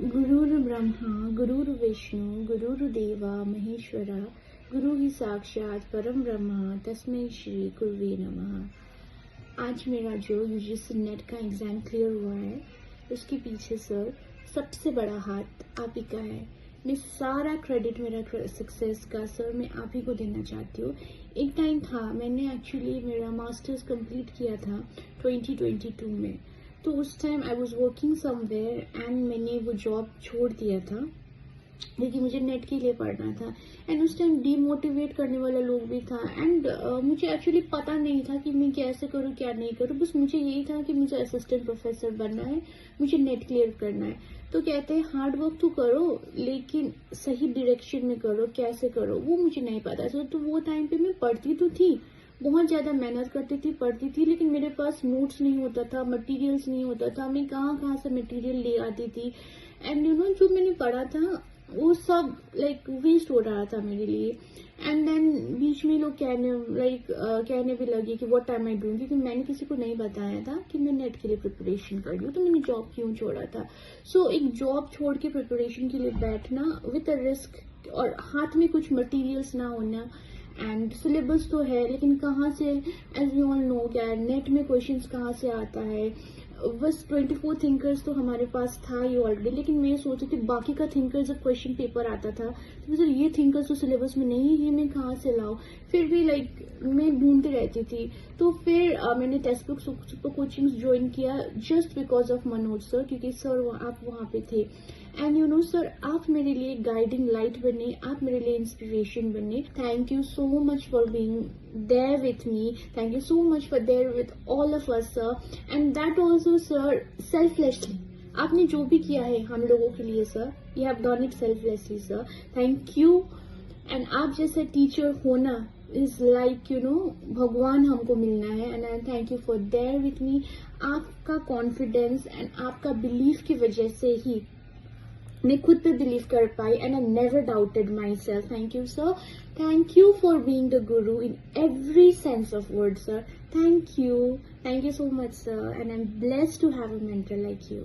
गुरुर्ब्रह्मा गुरुर्विष्णु गुरुर्देवा महेश्वरा गुरु ही साक्षात परम ब्रह्मा तस्मै श्री गुरुवे नमः। आज मेरा जो यूजीसी नेट का एग्जाम क्लियर हुआ है उसके पीछे सर सबसे बड़ा हाथ आप ही का है। मैं सारा क्रेडिट मेरा सक्सेस का सर मैं आप ही को देना चाहती हूँ। एक टाइम था मैंने एक्चुअली मेरा मास्टर्स कंप्लीट किया था 2022 में, तो उस time I was working somewhere and मैंने वो जॉब छोड़ दिया था क्योंकि मुझे नेट के लिए पढ़ना था। एंड उस टाइम डीमोटिवेट करने वाला लोग भी था एंड मुझे एक्चुअली पता नहीं था कि मैं कैसे करूँ क्या नहीं करूँ। बस मुझे यही था कि मुझे असिस्टेंट प्रोफेसर बनना है, मुझे नेट क्लियर करना है। तो कहते हैं हार्ड वर्क तो करो लेकिन सही डायरेक्शन में करो, कैसे करो वो मुझे नहीं पता था। तो वो टाइम पे मैं पढ़ती तो थी, बहुत ज़्यादा मेहनत करती थी, पढ़ती थी, लेकिन मेरे पास नोट्स नहीं होता था, मटेरियल्स नहीं होता था। मैं कहाँ से मटेरियल ले आती थी एंड जो मैंने पढ़ा था वो सब लाइक वेस्ट हो रहा था मेरे लिए। एंड देन बीच में लोग कहने भी लगे कि व्हाट एम आई डूइंग, क्योंकि मैंने किसी को नहीं बताया था कि मैं नेट के लिए प्रिपरेशन कर रही हूँ। तो मैंने जॉब क्यों छोड़ा था। सो एक जॉब छोड़ के प्रिपरेशन के लिए बैठना विद अ रिस्क और हाथ में कुछ मटीरियल्स ना होना एंड सिलेबस तो है लेकिन कहाँ से, एज यू ऑल नो क्या नेट में क्वेश्चंस कहाँ से आता है। बस 24 थिंकर्स तो हमारे पास था ही ऑलरेडी, लेकिन मैं सोचती थी बाकी का थिंकर जब क्वेश्चन पेपर आता था तो सर ये थिंकर्स तो सिलेबस में नहीं है, मैं कहाँ से लाऊं। फिर भी मैं ढूंढती रहती थी। तो फिर मैंने text book super coachings join किया just because of Manoj sir, क्योंकि सर आप वहाँ पे थे। एंड सर आप मेरे लिए गाइडिंग लाइट बने, आप मेरे लिए इंस्पिरेशन बने। Thank you so much for being there with me, thank you so much for there with all of us sir, and that also sir selflessly. आपने जो भी किया है हम लोगों के लिए sir, you have done it selflessly sir, thank you. And आप जैसे टीचर होना इज लाइक भगवान हमको मिलना है। And I thank you for there with मी। आपका कॉन्फिडेंस एंड आपका बिलीफ की वजह से ही मैं खुद पे बिलीव कर पाई and I never doubted myself. Thank you sir, thank you for being the guru in every sense of word sir, thank you so much sir, and I am blessed to have a mentor like you.